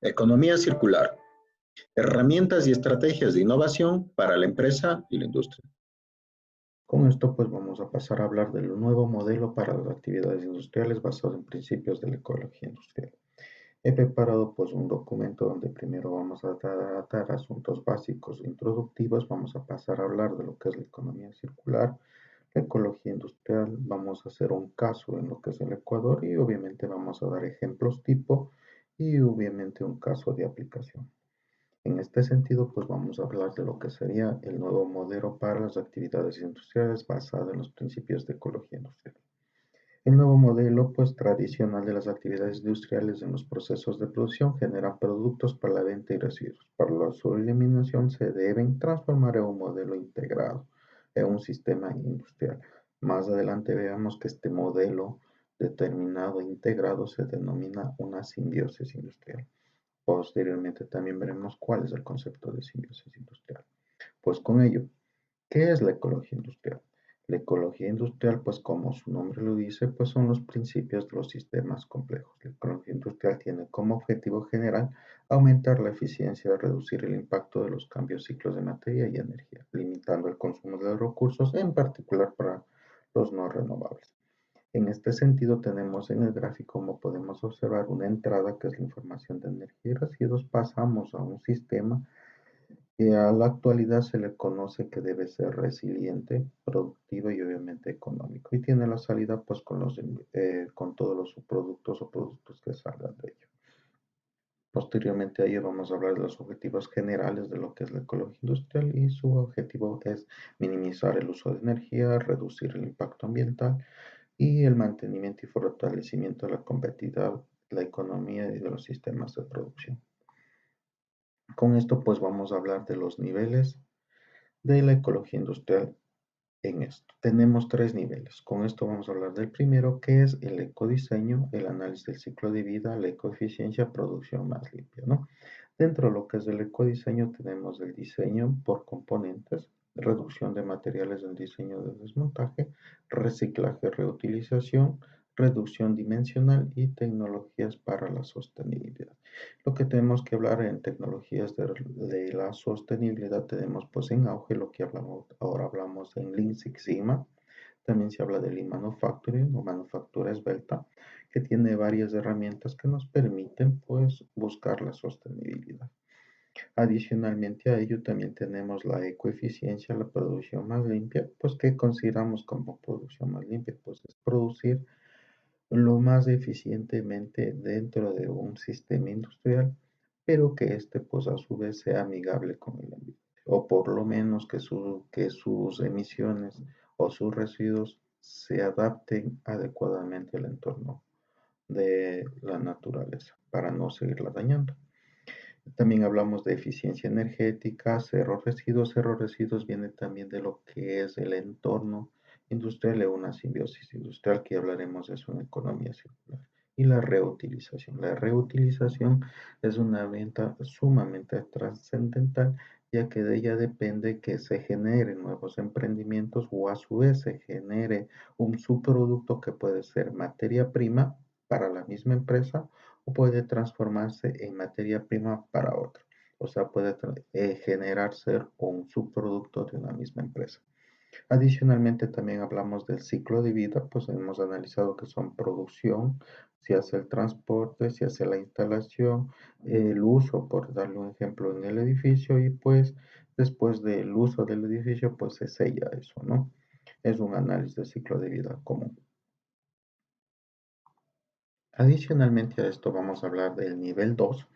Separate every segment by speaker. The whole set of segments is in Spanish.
Speaker 1: Economía circular, herramientas y estrategias de innovación para la empresa y la industria.
Speaker 2: Con esto pues vamos a pasar a hablar del nuevo modelo para las actividades industriales basado en principios de la ecología industrial. He preparado pues un documento donde primero vamos a tratar asuntos básicos e introductivos, vamos a pasar a hablar de lo que es la economía circular, la ecología industrial, vamos a hacer un caso en lo que es el Ecuador y obviamente vamos a dar ejemplos tipo y obviamente un caso de aplicación. En este sentido, pues vamos a hablar de lo que sería el nuevo modelo para las actividades industriales basado en los principios de ecología industrial. El nuevo modelo, pues tradicional de las actividades industriales en los procesos de producción genera productos para la venta y residuos. Para su eliminación se deben transformar en un modelo integrado, en un sistema industrial. Más adelante veamos que este modelo determinado e integrado se denomina una simbiosis industrial. Posteriormente también veremos cuál es el concepto de simbiosis industrial. Pues con ello, ¿qué es la ecología industrial? La ecología industrial, pues como su nombre lo dice, pues son los principios de los sistemas complejos. La ecología industrial tiene como objetivo general aumentar la eficiencia, reducir el impacto de los cambios ciclos de materia y energía, limitando el consumo de los recursos, en particular para los no renovables. En este sentido, tenemos en el gráfico, como podemos observar, una entrada que es la información de energía y residuos. Pasamos a un sistema que a la actualidad se le conoce que debe ser resiliente, productivo y obviamente económico. Y tiene la salida pues con todos los subproductos o productos que salgan de ello. Posteriormente a ello vamos a hablar de los objetivos generales de lo que es la ecología industrial y su objetivo es minimizar el uso de energía, reducir el impacto ambiental y el mantenimiento y fortalecimiento de la competitividad, la economía y de los sistemas de producción. Con esto pues vamos a hablar de los niveles de la ecología industrial en esto. Tenemos tres niveles. Con esto vamos a hablar del primero, que es el ecodiseño, el análisis del ciclo de vida, la ecoeficiencia, producción más limpia, ¿no? Dentro de lo que es el ecodiseño tenemos el diseño por componentes, reducción de materiales en diseño de desmontaje, reciclaje, reutilización, reducción dimensional y tecnologías para la sostenibilidad. Lo que tenemos que hablar en tecnologías de la sostenibilidad tenemos pues en auge lo que ahora hablamos en Lean Six Sigma. También se habla de Lean Manufacturing o manufactura esbelta, que tiene varias herramientas que nos permiten pues buscar la sostenibilidad. Adicionalmente a ello también tenemos la ecoeficiencia, la producción más limpia, pues ¿qué consideramos como producción más limpia? Pues es producir lo más eficientemente dentro de un sistema industrial, pero que este pues a su vez sea amigable con el ambiente, o por lo menos que sus emisiones o sus residuos se adapten adecuadamente al entorno de la naturaleza para no seguirla dañando. También hablamos de eficiencia energética, cero residuos. Cero residuos viene también de lo que es el entorno industrial o una simbiosis industrial, que hablaremos de eso en economía circular. Y la reutilización. La reutilización es una venta sumamente trascendental, ya que de ella depende que se generen nuevos emprendimientos o a su vez se genere un subproducto que puede ser materia prima para la misma empresa o puede transformarse en materia prima para otra. O sea, puede generar ser un subproducto de una misma empresa. Adicionalmente, también hablamos del ciclo de vida, pues hemos analizado que son producción, se hace el transporte, se hace la instalación, el uso, por darle un ejemplo, en el edificio y pues después del uso del edificio, pues se sella eso, ¿no? Es un análisis de ciclo de vida común. Adicionalmente a esto vamos a hablar del nivel 2.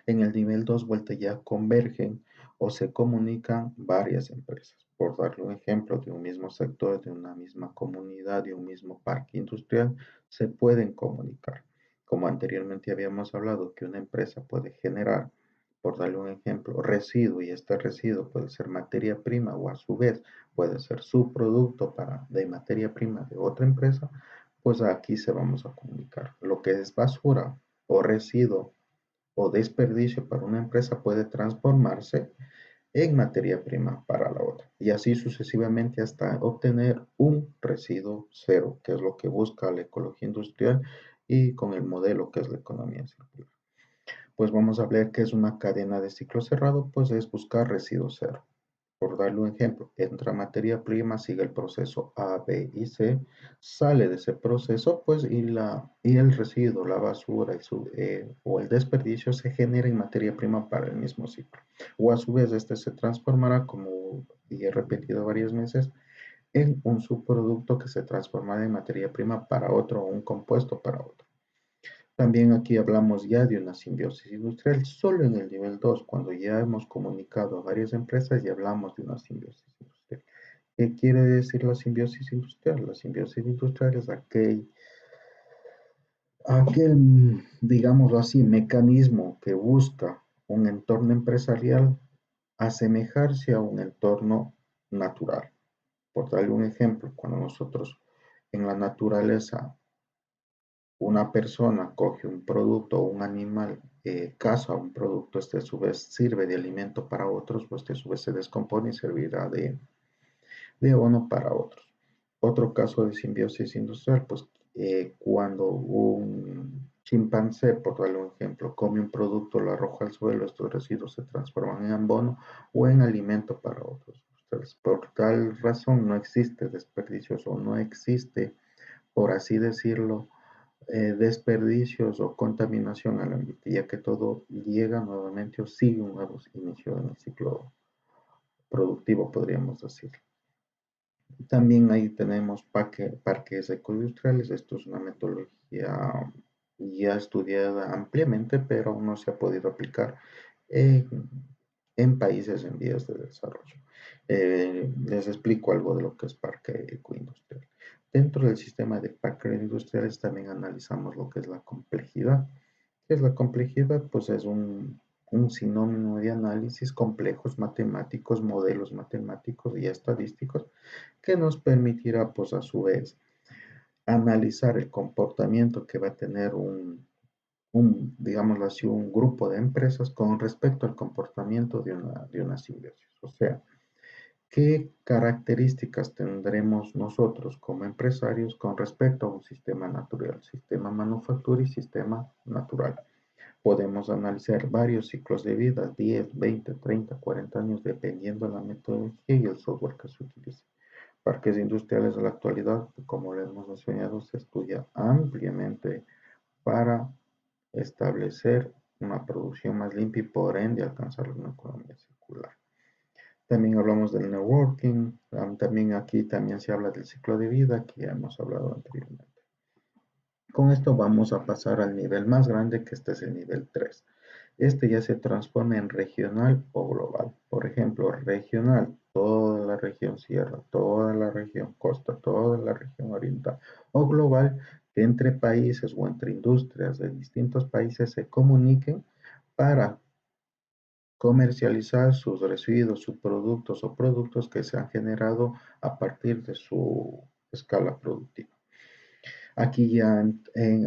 Speaker 2: En el nivel 2 vuelta ya convergen o se comunican varias empresas. Por darle un ejemplo de un mismo sector, de una misma comunidad, de un mismo parque industrial, se pueden comunicar. Como anteriormente habíamos hablado que una empresa puede generar, por darle un ejemplo, residuo y este residuo puede ser materia prima o a su vez puede ser subproducto de materia prima de otra empresa, pues aquí se vamos a comunicar. Lo que es basura o residuo o desperdicio para una empresa puede transformarse en materia prima para la otra. Y así sucesivamente hasta obtener un residuo cero, que es lo que busca la ecología industrial y con el modelo que es la economía circular. Pues vamos a ver qué es una cadena de ciclo cerrado, pues es buscar residuo cero. Por darle un ejemplo, entra materia prima, sigue el proceso A, B y C, sale de ese proceso, pues y el residuo, la basura o el desperdicio se genera en materia prima para el mismo ciclo. O a su vez, este se transformará, como he repetido varias veces, en un subproducto que se transformará en materia prima para otro o un compuesto para otro. También aquí hablamos ya de una simbiosis industrial, solo en el nivel 2 cuando ya hemos comunicado a varias empresas y hablamos de una simbiosis industrial. ¿Qué quiere decir la simbiosis industrial? La simbiosis industrial es digámoslo así, mecanismo que busca un entorno empresarial asemejarse a un entorno natural. Por darle un ejemplo, cuando nosotros en la naturaleza una persona coge un producto o un animal, caza un producto, este a su vez sirve de alimento para otros, pues este a su vez se descompone y servirá de abono para otros. Otro caso de simbiosis industrial, pues cuando un chimpancé, por darle un ejemplo, come un producto, lo arroja al suelo, estos residuos se transforman en abono o en alimento para otros. Entonces, por tal razón no existe desperdicios o no existe, por así decirlo, desperdicios o contaminación al ambiente, ya que todo llega nuevamente o sigue un nuevo inicio en el ciclo productivo, podríamos decir. También ahí tenemos parques ecoindustriales. Esto es una metodología ya estudiada ampliamente, pero aún no se ha podido aplicar en, en países en vías de desarrollo. Les explico algo de lo que es parque ecoindustrial. Dentro del sistema de parques industriales también analizamos lo que es la complejidad. ¿Qué es la complejidad? Pues es un sinónimo de análisis complejos matemáticos, modelos matemáticos y estadísticos que nos permitirá, pues a su vez, analizar el comportamiento que va a tener digámoslo así, un grupo de empresas con respecto al comportamiento de una simbiosis. O sea, ¿qué características tendremos nosotros como empresarios con respecto a un sistema natural, sistema manufactura y sistema natural? Podemos analizar varios ciclos de vida, 10, 20, 30, 40 años, dependiendo de la metodología y el software que se utilice. Parques industriales en la actualidad, como le hemos mencionado, se estudia ampliamente para establecer una producción más limpia y por ende alcanzar una economía circular. También hablamos del networking, también aquí también se habla del ciclo de vida que ya hemos hablado anteriormente. Con esto vamos a pasar al nivel más grande, que este es el nivel 3. Este ya se transforma en regional o global. Por ejemplo, regional, toda la región sierra, toda la región costa, toda la región oriental. O global, que entre países o entre industrias de distintos países se comuniquen para comercializar sus residuos, sus productos o productos que se han generado a partir de su escala productiva. Aquí ya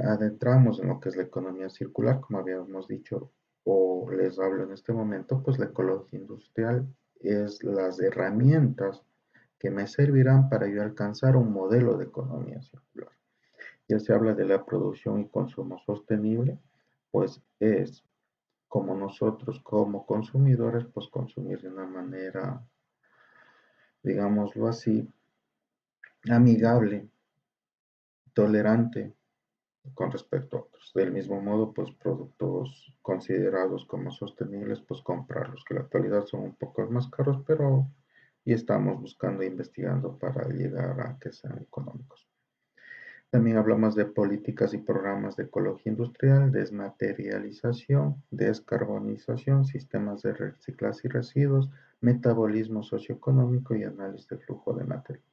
Speaker 2: adentramos en lo que es la economía circular, como habíamos dicho, o les hablo en este momento, pues la ecología industrial es las herramientas que me servirán para yo alcanzar un modelo de economía circular. Ya se habla de la producción y consumo sostenible, pues es como nosotros como consumidores, pues consumir de una manera, digámoslo así, amigable, tolerante con respecto a otros. Del mismo modo, pues productos considerados como sostenibles, pues comprarlos, que en la actualidad son un poco más caros, pero y estamos buscando e investigando para llegar a que sean económicos. También hablamos de políticas y programas de ecología industrial, desmaterialización, descarbonización, sistemas de reciclaje y residuos, metabolismo socioeconómico y análisis de flujo de materiales.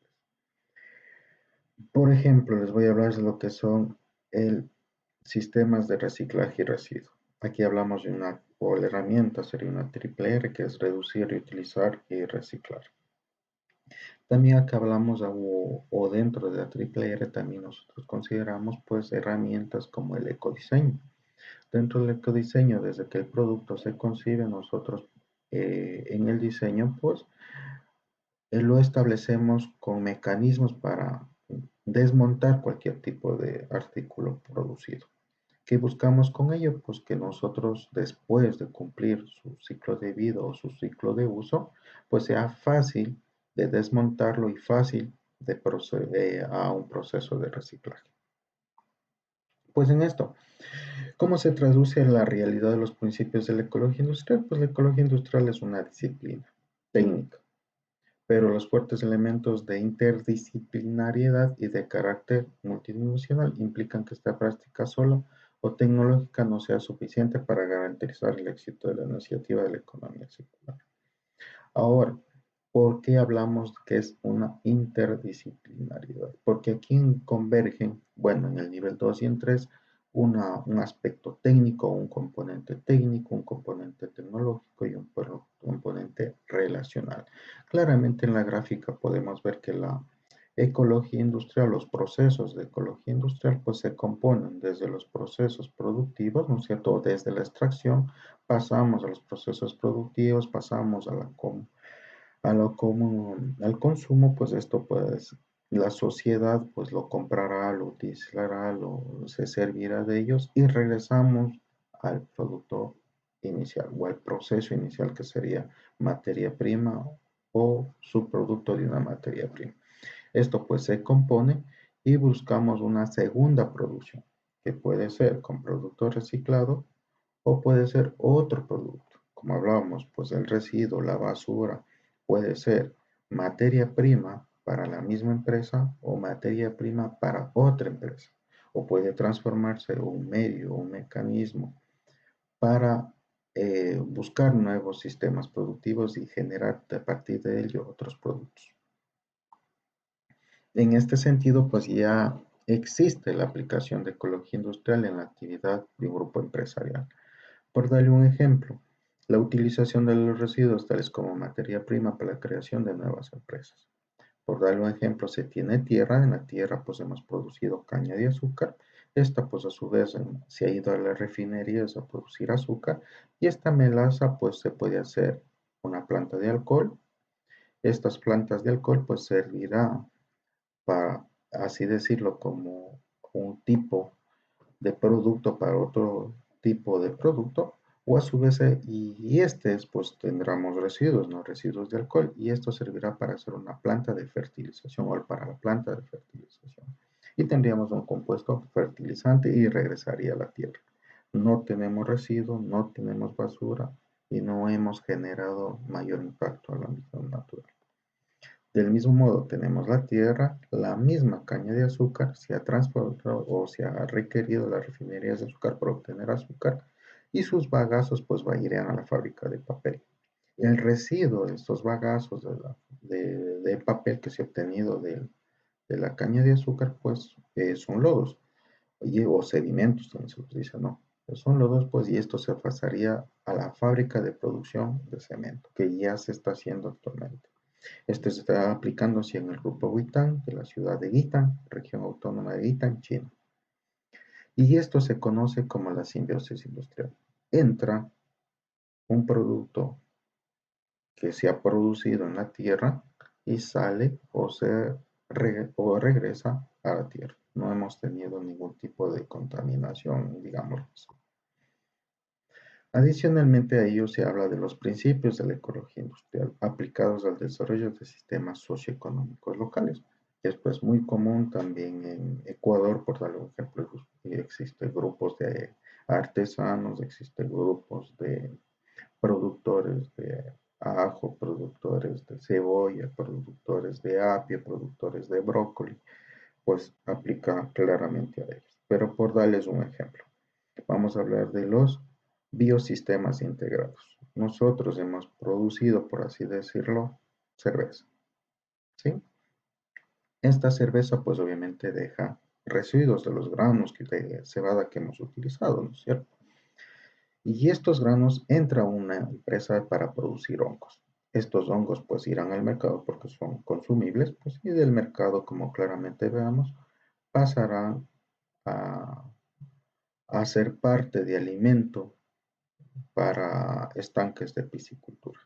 Speaker 2: Por ejemplo, les voy a hablar de lo que son el sistemas de reciclaje y residuo. Aquí hablamos de o la herramienta sería una triple R, que es reducir, reutilizar y reciclar. También acá hablamos o dentro de la triple R también nosotros consideramos pues herramientas como el ecodiseño. Dentro del ecodiseño, desde que el producto se concibe, nosotros en el diseño pues lo establecemos con mecanismos para desmontar cualquier tipo de artículo producido. ¿Qué buscamos con ello? Pues que nosotros, después de cumplir su ciclo de vida o su ciclo de uso, pues sea fácil de desmontarlo y fácil de proceder a un proceso de reciclaje. Pues en esto, ¿cómo se traduce en la realidad de los principios de la ecología industrial? Pues la ecología industrial es una disciplina técnica, pero los fuertes elementos de interdisciplinariedad y de carácter multidimensional implican que esta práctica sola o tecnológica no sea suficiente para garantizar el éxito de la iniciativa de la economía circular. Ahora, ¿por qué hablamos que es una interdisciplinariedad? Porque aquí convergen, bueno, en el nivel 2 y en 3, un aspecto técnico, un componente técnico, un componente tecnológico y un componente relacional. Claramente en la gráfica podemos ver que la ecología industrial, los procesos de ecología industrial, pues se componen desde los procesos productivos, ¿no es cierto? Desde la extracción pasamos a los procesos productivos, pasamos a al consumo, pues esto pues la sociedad pues lo comprará, lo utilizará, se servirá de ellos y regresamos al producto inicial o al proceso inicial que sería materia prima o subproducto de una materia prima. Esto pues se compone y buscamos una segunda producción que puede ser con producto reciclado o puede ser otro producto. Como hablábamos, pues el residuo, la basura, puede ser materia prima para la misma empresa o materia prima para otra empresa. O puede transformarse un medio, un mecanismo para buscar nuevos sistemas productivos y generar a partir de ello otros productos. En este sentido, pues ya existe la aplicación de ecología industrial en la actividad de un grupo empresarial. Por darle un ejemplo, la utilización de los residuos tales como materia prima para la creación de nuevas empresas. Por darle un ejemplo, se tiene tierra, en la tierra pues hemos producido caña de azúcar, esta pues a su vez se ha ido a las refinerías a producir azúcar y esta melaza pues se puede hacer una planta de alcohol. Estas plantas de alcohol pues servirá para, así decirlo, como un tipo de producto para otro tipo de producto, o a su vez, y este pues tendremos residuos, ¿no? Residuos de alcohol, y esto servirá para hacer una planta de fertilización o para la planta de fertilización. Y tendríamos un compuesto fertilizante y regresaría a la tierra. No tenemos residuos, no tenemos basura y no hemos generado mayor impacto al ámbito natural. Del mismo modo, tenemos la tierra, la misma caña de azúcar, se ha transportado o se ha requerido las refinerías de azúcar para obtener azúcar y sus bagazos pues irían a la fábrica de papel. El residuo de estos bagazos de papel que se ha obtenido de la caña de azúcar pues son lodos o sedimentos también se utiliza, ¿no? Son lodos pues y esto se pasaría a la fábrica de producción de cemento que ya se está haciendo actualmente. Este se está aplicándose en el grupo Huitán de la ciudad de Guitán, región autónoma de Guitán, China. Y esto se conoce como la simbiosis industrial. Entra un producto que se ha producido en la tierra y sale o regresa a la tierra. No hemos tenido ningún tipo de contaminación, digamos así. Adicionalmente a ello se habla de los principios de la ecología industrial aplicados al desarrollo de sistemas socioeconómicos locales. Esto es muy común también en Ecuador, por darle un ejemplo, existen grupos de artesanos, existen grupos de productores de ajo, productores de cebolla, productores de apio, productores de brócoli, pues aplica claramente a ellos. Pero por darles un ejemplo, vamos a hablar de los biosistemas integrados. Nosotros hemos producido, por así decirlo, cerveza, ¿sí? Esta cerveza, pues obviamente deja residuos de los granos de cebada que hemos utilizado, ¿no es cierto? Y estos granos entra una empresa para producir hongos. Estos hongos pues irán al mercado porque son consumibles, pues y del mercado, como claramente veamos, pasarán a, a ser parte de alimento para estanques de piscicultura.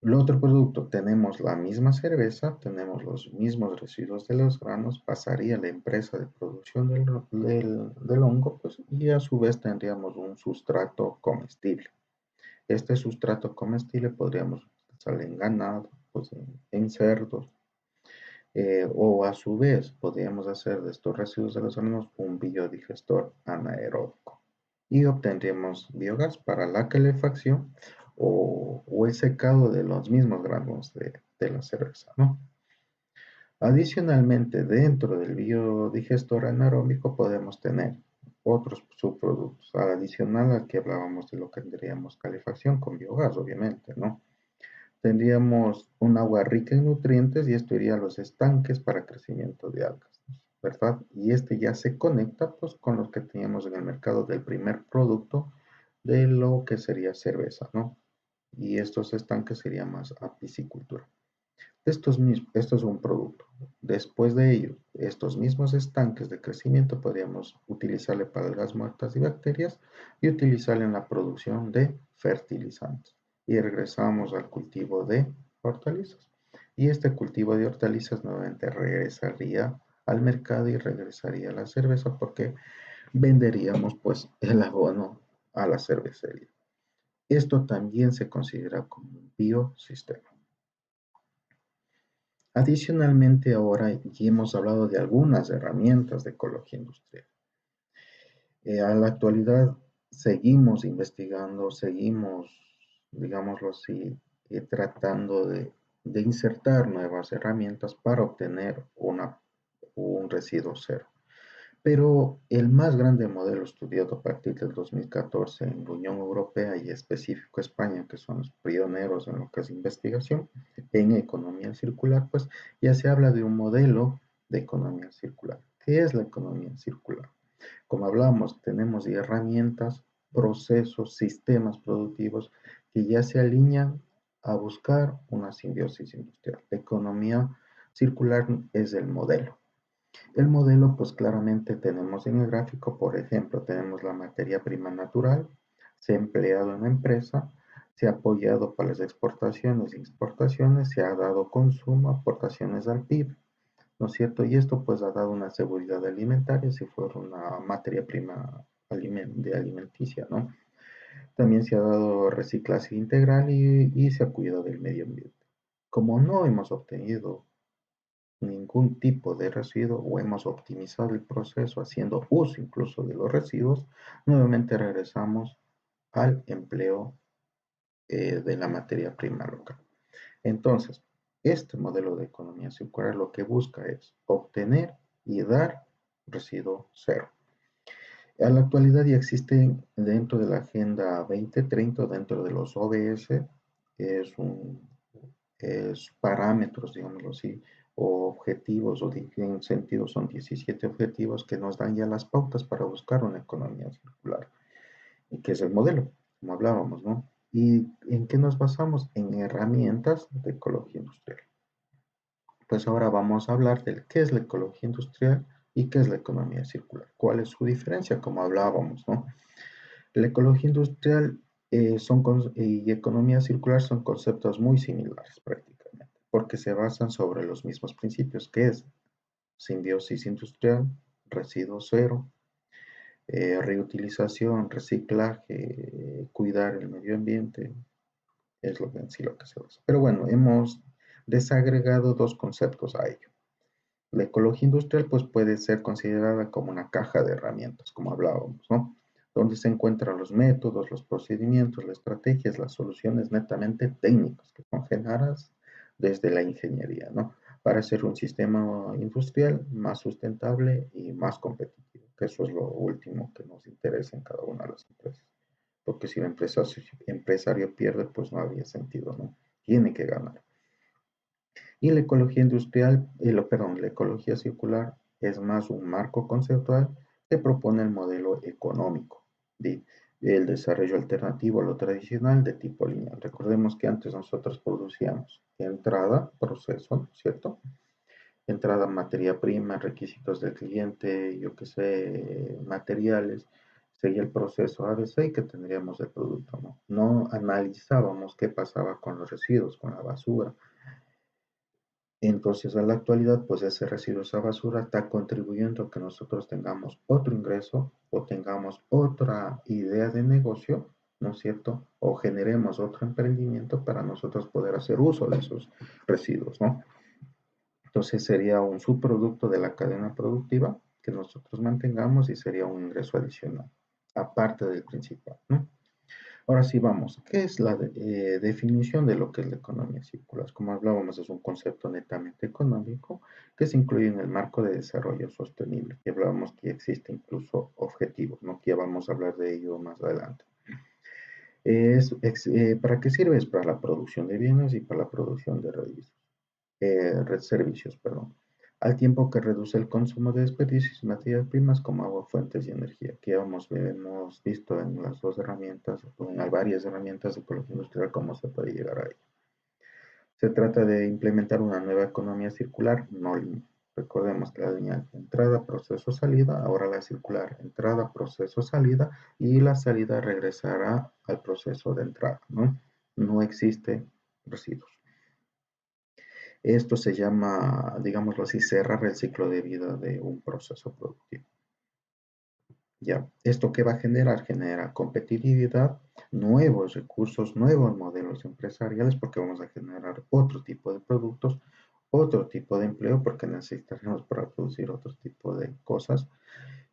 Speaker 2: El otro producto, tenemos la misma cerveza, tenemos los mismos residuos de los granos, pasaría a la empresa de producción del hongo, pues, y a su vez tendríamos un sustrato comestible. Este sustrato comestible podríamos utilizarlo en ganado, pues, en cerdos, o a su vez podríamos hacer de estos residuos de los granos un biodigestor anaeróbico y obtendríamos biogás para la calefacción o el secado de los mismos granos de la cerveza, ¿no? Adicionalmente, dentro del biodigestor anaeróbico podemos tener otros subproductos, adicional al que hablábamos de lo que tendríamos calefacción con biogás, obviamente, ¿no? Tendríamos un agua rica en nutrientes y esto iría a los estanques para crecimiento de algas, ¿verdad? Y este ya se conecta pues con los que teníamos en el mercado del primer producto de lo que sería cerveza, ¿no? Y estos estanques serían más apiscicultura. Esto es un producto. Después de ello, estos mismos estanques de crecimiento podríamos utilizarle para algas muertas y bacterias y utilizarle en la producción de fertilizantes. Y regresamos al cultivo de hortalizas. Y este cultivo de hortalizas nuevamente regresaría al mercado y regresaría a la cerveza porque venderíamos pues el abono a la cervecería. Esto también se considera como un biosistema. Adicionalmente, ahora ya hemos hablado de algunas herramientas de ecología industrial. A la actualidad seguimos investigando, seguimos, digámoslo así, tratando de insertar nuevas herramientas para obtener un residuo cero. Pero el más grande modelo estudiado a partir del 2014 en la Unión Europea y específico España, que son los pioneros en lo que es investigación en economía circular, pues ya se habla de un modelo de economía circular. ¿Qué es la economía circular? Como hablamos, tenemos herramientas, procesos, sistemas productivos que ya se alinean a buscar una simbiosis industrial. La economía circular es el modelo. El modelo, pues claramente tenemos en el gráfico, por ejemplo, tenemos la materia prima natural, se ha empleado en la empresa, se ha apoyado para las exportaciones y exportaciones, se ha dado consumo, aportaciones al PIB, ¿no es cierto? Y esto pues ha dado una seguridad alimentaria si fuera una materia prima de alimenticia, ¿no? También se ha dado reciclaje integral y se ha cuidado del medio ambiente. Como no hemos obtenido ningún tipo de residuo o hemos optimizado el proceso haciendo uso incluso de los residuos, nuevamente regresamos al empleo de la materia prima local. Entonces, este modelo de economía circular lo que busca es obtener y dar residuo cero. A la actualidad ya existen dentro de la Agenda 2030, dentro de los ODS, es, un, es parámetros, digámoslo así, o objetivos, o en sentido son 17 objetivos que nos dan ya las pautas para buscar una economía circular, y que es el modelo, como hablábamos, ¿no? ¿Y en qué nos basamos? En herramientas de ecología industrial. Pues ahora vamos a hablar de qué es la ecología industrial y qué es la economía circular. ¿Cuál es su diferencia? Como hablábamos, ¿no? La ecología industrial y economía circular son conceptos muy similares prácticamente, porque se basan sobre los mismos principios, que es simbiosis industrial, residuo cero, reutilización, reciclaje, cuidar el medio ambiente, es lo que en sí lo que se basa. Pero bueno, hemos desagregado dos conceptos a ello. La ecología industrial pues puede ser considerada como una caja de herramientas, como hablábamos, ¿no? Donde se encuentran los métodos, los procedimientos, las estrategias, las soluciones netamente técnicas que son generadas desde la ingeniería, ¿no? Para hacer un sistema industrial más sustentable y más competitivo, que eso es lo último que nos interesa en cada una de las empresas. Porque si el empresario pierde, pues no había sentido, ¿no? Tiene que ganar. Y la ecología industrial, la ecología circular es más un marco conceptual que propone el modelo económico de, el desarrollo alternativo a lo tradicional de tipo lineal. Recordemos que antes nosotros producíamos entrada, proceso, ¿cierto? Entrada, materia prima, requisitos del cliente, yo qué sé, materiales. seguía el proceso ABC y que tendríamos el producto, ¿no? No analizábamos qué pasaba con los residuos, con la basura. Entonces, a la actualidad, pues ese residuo, esa basura está contribuyendo a que nosotros tengamos otro ingreso o tengamos otra idea de negocio, ¿no es cierto? O generemos otro emprendimiento para nosotros poder hacer uso de esos residuos, ¿no? Entonces sería un subproducto de la cadena productiva que nosotros mantengamos y sería un ingreso adicional, aparte del principal, ¿no? Ahora sí vamos, ¿qué es la definición de lo que es la economía circular? Como hablábamos, es un concepto netamente económico que se incluye en el marco de desarrollo sostenible. Y hablábamos que existe incluso objetivos, ¿no? Que ya vamos a hablar de ello más adelante. ¿Para qué sirve? Es para la producción de bienes y para la producción de servicios, perdón, al tiempo que reduce el consumo de desperdicios y materias primas como agua, fuentes y energía, que hemos visto en las dos herramientas, o en varias herramientas de ecología industrial, cómo se puede llegar a ello. Se trata de implementar una nueva economía circular no lineal. Recordemos que la lineal entrada, proceso, salida, ahora la circular entrada, proceso, salida, y la salida regresará al proceso de entrada, ¿no? No existe residuos. Esto se llama, digámoslo así, cerrar el ciclo de vida de un proceso productivo. Ya, ¿esto qué va a generar? Genera competitividad, nuevos recursos, nuevos modelos empresariales, porque vamos a generar otro tipo de productos, otro tipo de empleo, porque necesitaremos para producir otro tipo de cosas.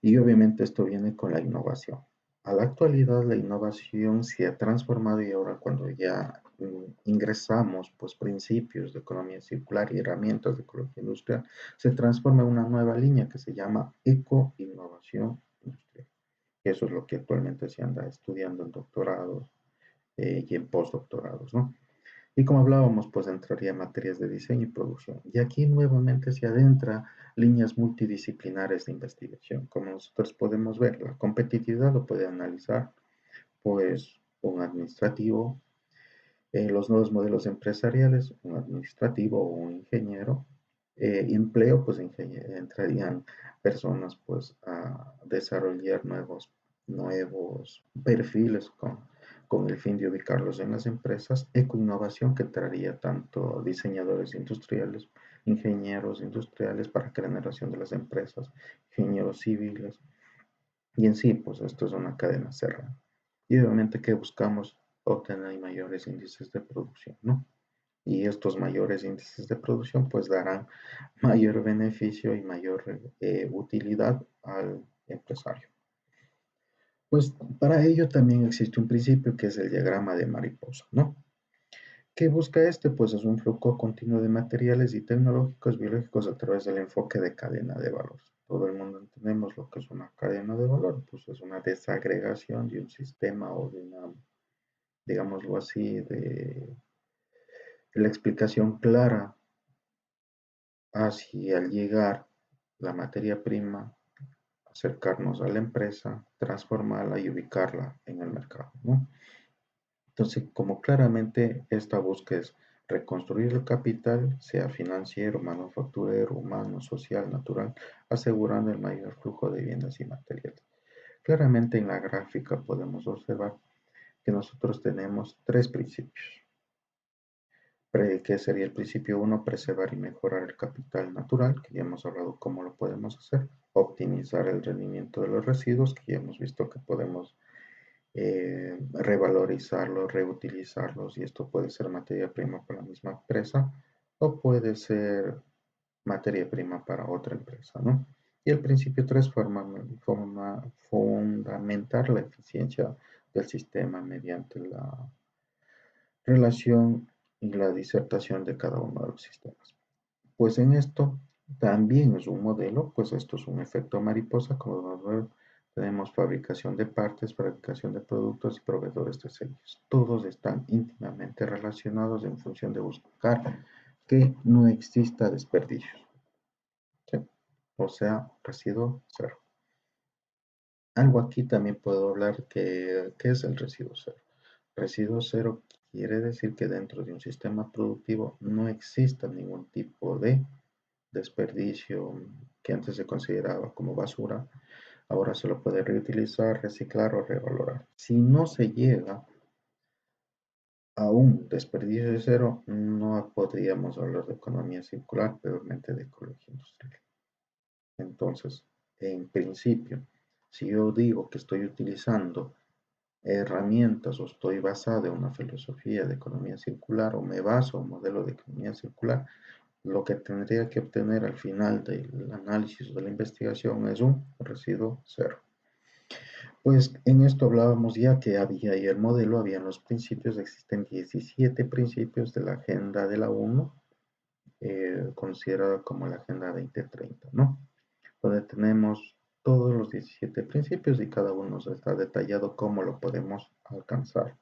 Speaker 2: Y obviamente esto viene con la innovación. A la actualidad la innovación se ha transformado y ahora cuando ya ingresamos pues principios de economía circular y herramientas de ecología industrial, se transforma en una nueva línea que se llama eco-innovación industrial. Eso es lo que actualmente se anda estudiando en doctorados y en postdoctorados, ¿no? Y como hablábamos, pues entraría en materias de diseño y producción. Y aquí nuevamente se adentra líneas multidisciplinares de investigación. Como nosotros podemos ver, la competitividad lo puede analizar, pues, un administrativo, los nuevos modelos empresariales, un administrativo o un ingeniero. Empleo, pues entrarían personas pues a desarrollar nuevos perfiles con el fin de ubicarlos en las empresas. Ecoinnovación, que traería tanto diseñadores industriales, ingenieros industriales para que la generación de las empresas, ingenieros civiles, y en sí, pues esto es una cadena cerrada. Y obviamente que buscamos obtener mayores índices de producción, ¿no? Y estos mayores índices de producción pues darán mayor beneficio y mayor utilidad al empresario. Pues para ello también existe un principio que es el diagrama de mariposa, ¿no? ¿Qué busca este? Pues es un flujo continuo de materiales y tecnológicos biológicos a través del enfoque de cadena de valor. Todo el mundo entendemos lo que es una cadena de valor, pues es una desagregación de un sistema o de una, digámoslo así, de la explicación clara hacia al llegar la materia prima, acercarnos a la empresa, transformarla y ubicarla en el mercado, ¿no? Entonces, como claramente esta búsqueda es reconstruir el capital, sea financiero, manufacturero, humano, social, natural, asegurando el mayor flujo de bienes y materiales. Claramente en la gráfica podemos observar que nosotros tenemos tres principios. Que sería el principio 1, preservar y mejorar el capital natural, que ya hemos hablado cómo lo podemos hacer. Optimizar el rendimiento de los residuos, que ya hemos visto que podemos revalorizarlos, reutilizarlos, y esto puede ser materia prima para la misma empresa o puede ser materia prima para otra empresa, ¿no? Y el principio 3, fundamentar la eficiencia del sistema mediante la relación y la disertación de cada uno de los sistemas. Pues en esto también es un modelo, pues esto es un efecto mariposa, como vamos a ver, tenemos fabricación de partes, fabricación de productos y proveedores de servicios. Todos están íntimamente relacionados en función de buscar que no exista desperdicio, ¿sí? O sea, residuo cero. Algo aquí también puedo hablar que es el residuo cero. Residuo cero quiere decir que dentro de un sistema productivo no exista ningún tipo de desperdicio que antes se consideraba como basura, Ahora se lo puede reutilizar, reciclar o revalorar. Si no se llega a un desperdicio de cero, no podríamos hablar de economía circular, peormente de ecología industrial. Entonces, en principio, si yo digo que estoy utilizando herramientas o estoy basado en una filosofía de economía circular o me baso en un modelo de economía circular, lo que tendría que obtener al final del análisis de la investigación es un residuo cero. Pues en esto hablábamos ya que había ahí el modelo, habían los principios, existen 17 principios de la Agenda de la ONU, considerada como la Agenda 2030, ¿no? Donde tenemos todos los 17 principios y cada uno está detallado cómo lo podemos alcanzar.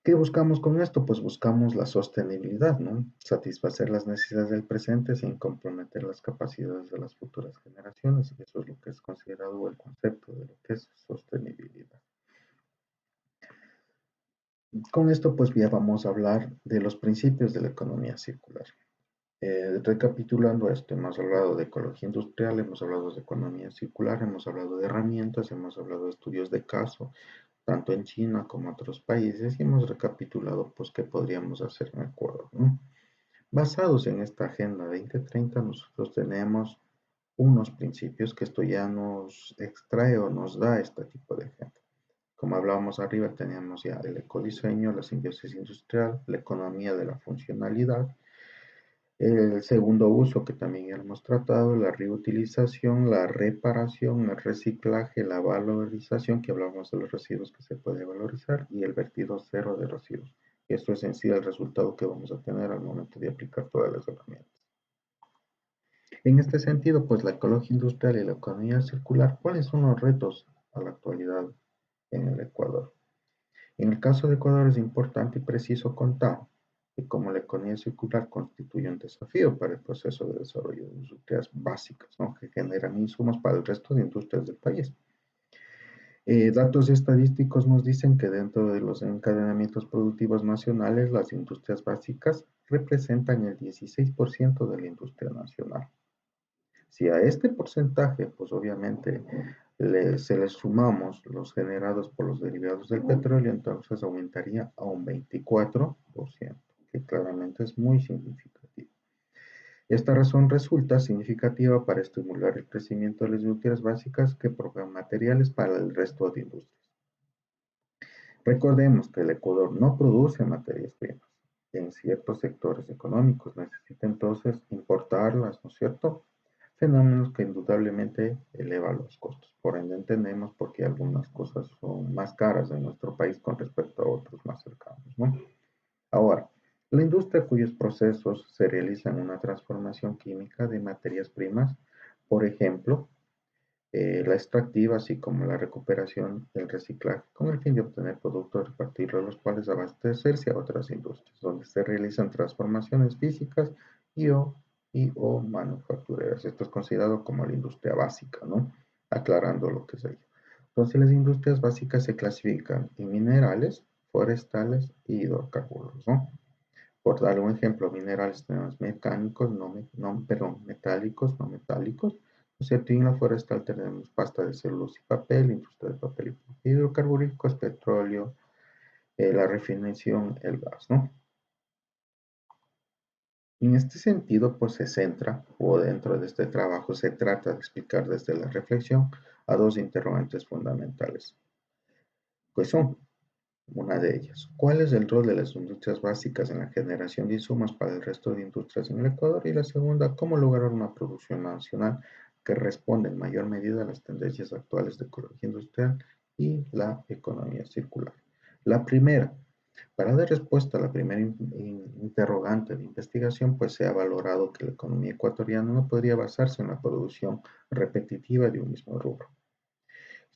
Speaker 2: ¿Qué buscamos con esto? Pues buscamos la sostenibilidad, ¿no? Satisfacer las necesidades del presente sin comprometer las capacidades de las futuras generaciones. Y eso es lo que es considerado el concepto de lo que es sostenibilidad. Con esto, pues ya vamos a hablar de los principios de la economía circular. Recapitulando esto, hemos hablado de ecología industrial, hemos hablado de economía circular, hemos hablado de herramientas, hemos hablado de estudios de caso, tanto en China como en otros países, y hemos recapitulado pues qué podríamos hacer en Ecuador, ¿no? Basados en esta Agenda 2030, nosotros tenemos unos principios que esto ya nos extrae o nos da este tipo de agenda. Como hablábamos arriba, teníamos ya el ecodiseño, la simbiosis industrial, la economía de la funcionalidad, el segundo uso que también ya hemos tratado, la reutilización, la reparación, el reciclaje, la valorización, que hablamos de los residuos que se puede valorizar, y el vertido cero de residuos. Esto es en sí el resultado que vamos a tener al momento de aplicar todas las herramientas. En este sentido, pues la ecología industrial y la economía circular, ¿cuáles son los retos a la actualidad en el Ecuador? En el caso de Ecuador es importante y preciso contar que como la economía circular constituye un desafío para el proceso de desarrollo de industrias básicas, ¿no? Que generan insumos para el resto de industrias del país. Datos estadísticos nos dicen que dentro de los encadenamientos productivos nacionales, las industrias básicas representan el 16% de la industria nacional. Si a este porcentaje, pues obviamente se les sumamos los generados por los derivados del petróleo, entonces aumentaría a un 24%, que claramente es muy significativo. Esta razón resulta significativa para estimular el crecimiento de las industrias básicas que proveen materiales para el resto de industrias. Recordemos que el Ecuador no produce materias primas. En ciertos sectores económicos necesita entonces importarlas, ¿no es cierto? Fenómenos que indudablemente elevan los costos. Por ende entendemos por qué algunas cosas son más caras en nuestro país con respecto a otros más cercanos, ¿no? Ahora, la industria cuyos procesos se realizan una transformación química de materias primas, por ejemplo, la extractiva, así como la recuperación, el reciclaje, con el fin de obtener productos a partir de los cuales abastecerse a otras industrias, donde se realizan transformaciones físicas y o manufactureras. Esto es considerado como la industria básica, ¿no? Aclarando lo que es ello. Entonces, las industrias básicas se clasifican en minerales, forestales y hidrocarburos, ¿no? Por dar un ejemplo, minerales tenemos mecánicos, metálicos, no metálicos, ¿no es cierto? Y en la forestal tenemos pasta de celulosa y papel, industria de papel y hidrocarburíferos, petróleo, la refinación, el gas, ¿no? En este sentido, pues se centra, o dentro de este trabajo se trata de explicar desde la reflexión a dos interrogantes fundamentales, pues son una de ellas, ¿cuál es el rol de las industrias básicas en la generación de insumos para el resto de industrias en el Ecuador? Y la segunda, ¿cómo lograr una producción nacional que responda en mayor medida a las tendencias actuales de ecología industrial y la economía circular? La primera, para dar respuesta a la primera interrogante de investigación, pues se ha valorado que la economía ecuatoriana no podría basarse en la producción repetitiva de un mismo rubro,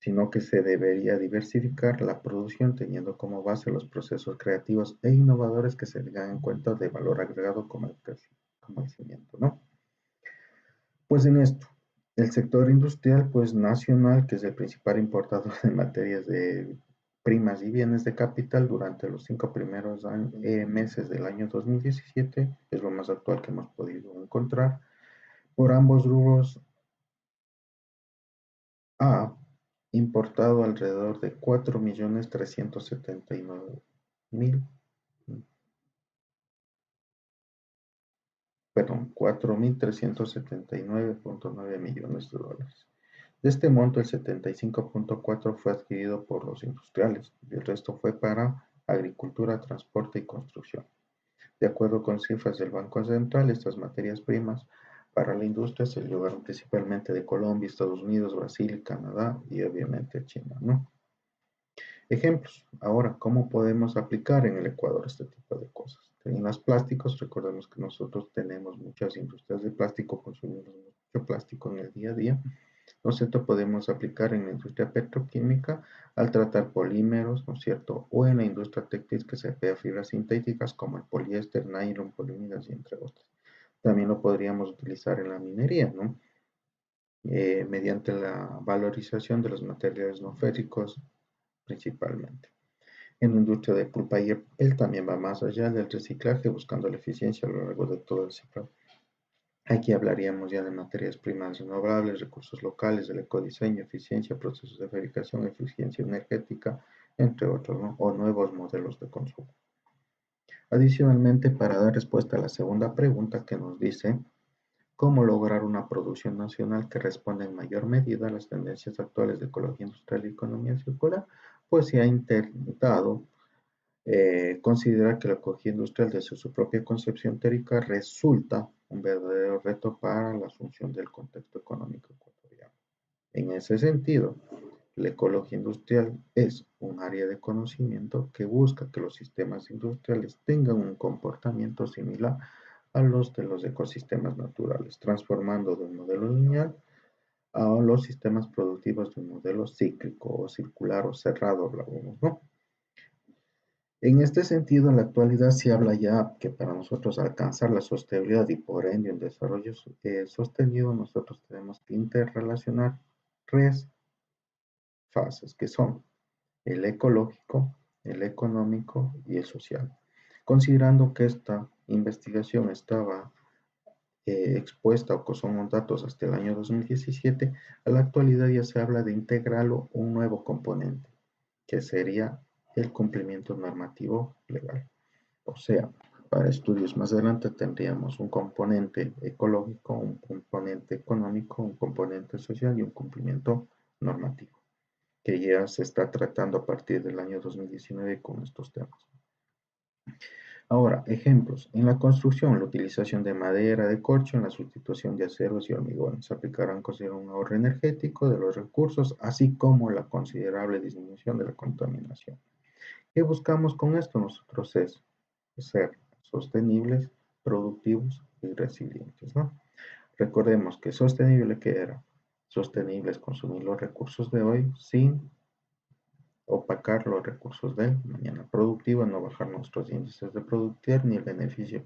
Speaker 2: sino que se debería diversificar la producción teniendo como base los procesos creativos e innovadores que se tengan en cuenta de valor agregado como el cimiento, ¿no? Pues en esto, el sector industrial pues nacional, que es el principal importador de materias de primas y bienes de capital durante los 5 primeros meses del año 2017, es lo más actual que hemos podido encontrar. Por ambos rubros ha importado alrededor de 4.379.000, perdón, 4.379.9 millones de dólares. De este monto, el 75.4 fue adquirido por los industriales y el resto fue para agricultura, transporte y construcción. De acuerdo con cifras del Banco Central, estas materias primas para la industria se llevaron principalmente de Colombia, Estados Unidos, Brasil, Canadá y obviamente China, ¿no? Ejemplos. Ahora, ¿cómo podemos aplicar en el Ecuador este tipo de cosas? En los plásticos, recordemos que nosotros tenemos muchas industrias de plástico, consumimos mucho plástico en el día a día. ¿No es cierto? Podemos aplicar en la industria petroquímica al tratar polímeros, ¿no es cierto? O en la industria textil que se emplea fibras sintéticas como el poliéster, nylon, polímeros y entre otras. También lo podríamos utilizar en la minería, ¿no? Mediante la valorización de los materiales no férricos principalmente. En la industria de pulpa y él también va más allá del reciclaje, buscando la eficiencia a lo largo de todo el ciclo. Aquí hablaríamos ya de materias primas renovables, recursos locales, del ecodiseño, eficiencia, procesos de fabricación, eficiencia energética, entre otros, ¿no? O nuevos modelos de consumo. Adicionalmente, para dar respuesta a la segunda pregunta que nos dice, ¿cómo lograr una producción nacional que responda en mayor medida a las tendencias actuales de ecología industrial y economía circular? Pues se ha intentado considerar que la ecología industrial desde su propia concepción teórica resulta un verdadero reto para la asunción del contexto económico ecuatoriano. En ese sentido, la ecología industrial es un área de conocimiento que busca que los sistemas industriales tengan un comportamiento similar a los de los ecosistemas naturales, transformando de un modelo lineal a los sistemas productivos de un modelo cíclico o circular o cerrado, hablábamos, ¿no? En este sentido, en la actualidad se habla ya que para nosotros alcanzar la sostenibilidad y por ende el desarrollo sostenido, nosotros tenemos que interrelacionar tres fases que son el ecológico, el económico y el social. Considerando que esta investigación estaba expuesta o que son datos hasta el año 2017, a la actualidad ya se habla de integrarlo un nuevo componente, que sería el cumplimiento normativo legal. O sea, para estudios más adelante tendríamos un componente ecológico, un componente económico, un componente social y un cumplimiento normativo, que ya se está tratando a partir del año 2019 con estos temas. Ahora, ejemplos. En la construcción, la utilización de madera de corcho en la sustitución de aceros y hormigones. Se aplicarán considerar un ahorro energético de los recursos, así como la considerable disminución de la contaminación. ¿Qué buscamos con esto nosotros? Es ser sostenibles, productivos y resilientes, ¿no? Recordemos que sostenible, ¿qué era? Sostenible es consumir los recursos de hoy sin opacar los recursos del mañana. Productivo, no bajar nuestros índices de productividad ni el beneficio.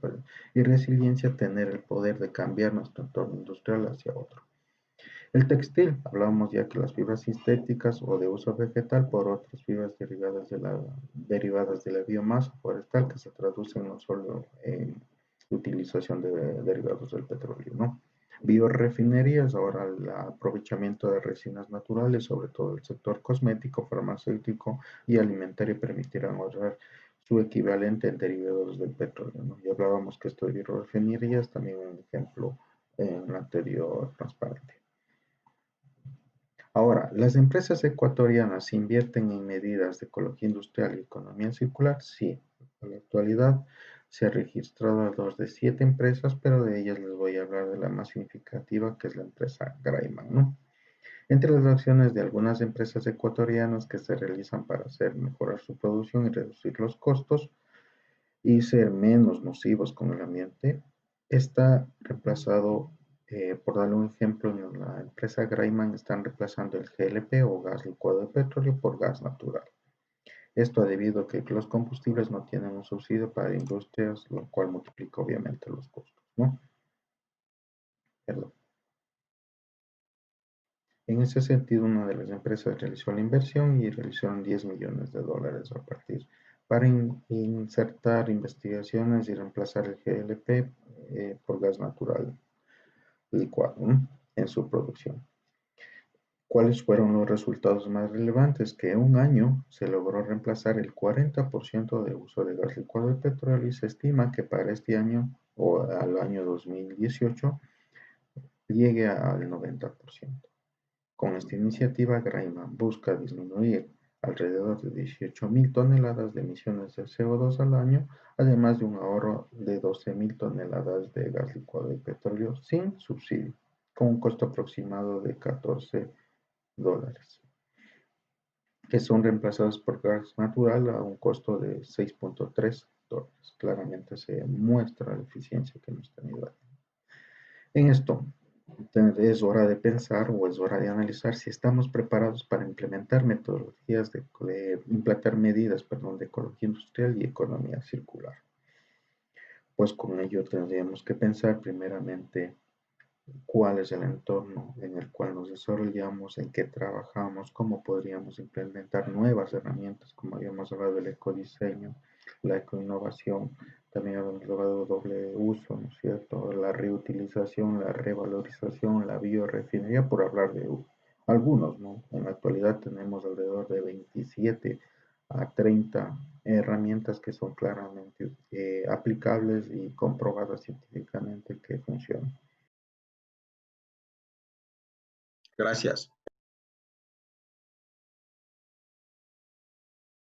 Speaker 2: Y resiliencia, tener el poder de cambiar nuestro entorno industrial hacia otro. El textil, hablábamos ya que las fibras sintéticas o de uso vegetal por otras fibras derivadas de la biomasa forestal que se traducen no solo en utilización de derivados del petróleo, ¿no? Biorefinerías, ahora el aprovechamiento de resinas naturales, sobre todo el sector cosmético, farmacéutico y alimentario, permitirán ahorrar su equivalente en derivados del petróleo, ¿no? Y hablábamos que esto de biorefinerías, también un ejemplo en el anterior transparente. Ahora, ¿las empresas ecuatorianas invierten en medidas de ecología industrial y economía circular? Sí, en la actualidad se ha registrado alrededor de 7 empresas, pero de ellas les voy a hablar de la más significativa, que es la empresa Graiman, ¿no? Entre las acciones de algunas empresas ecuatorianas que se realizan para hacer mejorar su producción y reducir los costos y ser menos nocivos con el ambiente, está reemplazado, por darle un ejemplo, en la empresa Graiman están reemplazando el GLP o gas licuado de petróleo por gas natural. Esto debido a que los combustibles no tienen un subsidio para industrias, lo cual multiplica obviamente los costos, ¿no? Perdón. En ese sentido, una de las empresas realizó la inversión y realizaron 10 millones de dólares a partir para insertar investigaciones y reemplazar el GLP por gas natural licuado, ¿no? En su producción. ¿Cuáles fueron los resultados más relevantes? Que en un año se logró reemplazar el 40% de uso de gas licuado de petróleo y se estima que para este año o al año 2018 llegue al 90%. Con esta iniciativa, Graiman busca disminuir alrededor de 18.000 toneladas de emisiones de CO2 al año, además de un ahorro de 12.000 toneladas de gas licuado de petróleo sin subsidio, con un costo aproximado de $14, que son reemplazados por gas natural a un costo de $6.3. Claramente se muestra la eficiencia que hemos tenido ahí. En esto, es hora de pensar o es hora de analizar si estamos preparados para implementar metodologías implantar medidas, de ecología industrial y economía circular. Pues con ello tendríamos que pensar primeramente cuál es el entorno en el cual nos desarrollamos, en qué trabajamos, cómo podríamos implementar nuevas herramientas, como habíamos hablado del ecodiseño, la ecoinnovación, también habíamos hablado de doble uso, ¿no es cierto? La reutilización, la revalorización, la biorefinería, por hablar de algunos, ¿no? En la actualidad tenemos alrededor de 27 a 30 herramientas que son claramente aplicables y comprobadas científicamente que funcionan.
Speaker 1: Gracias.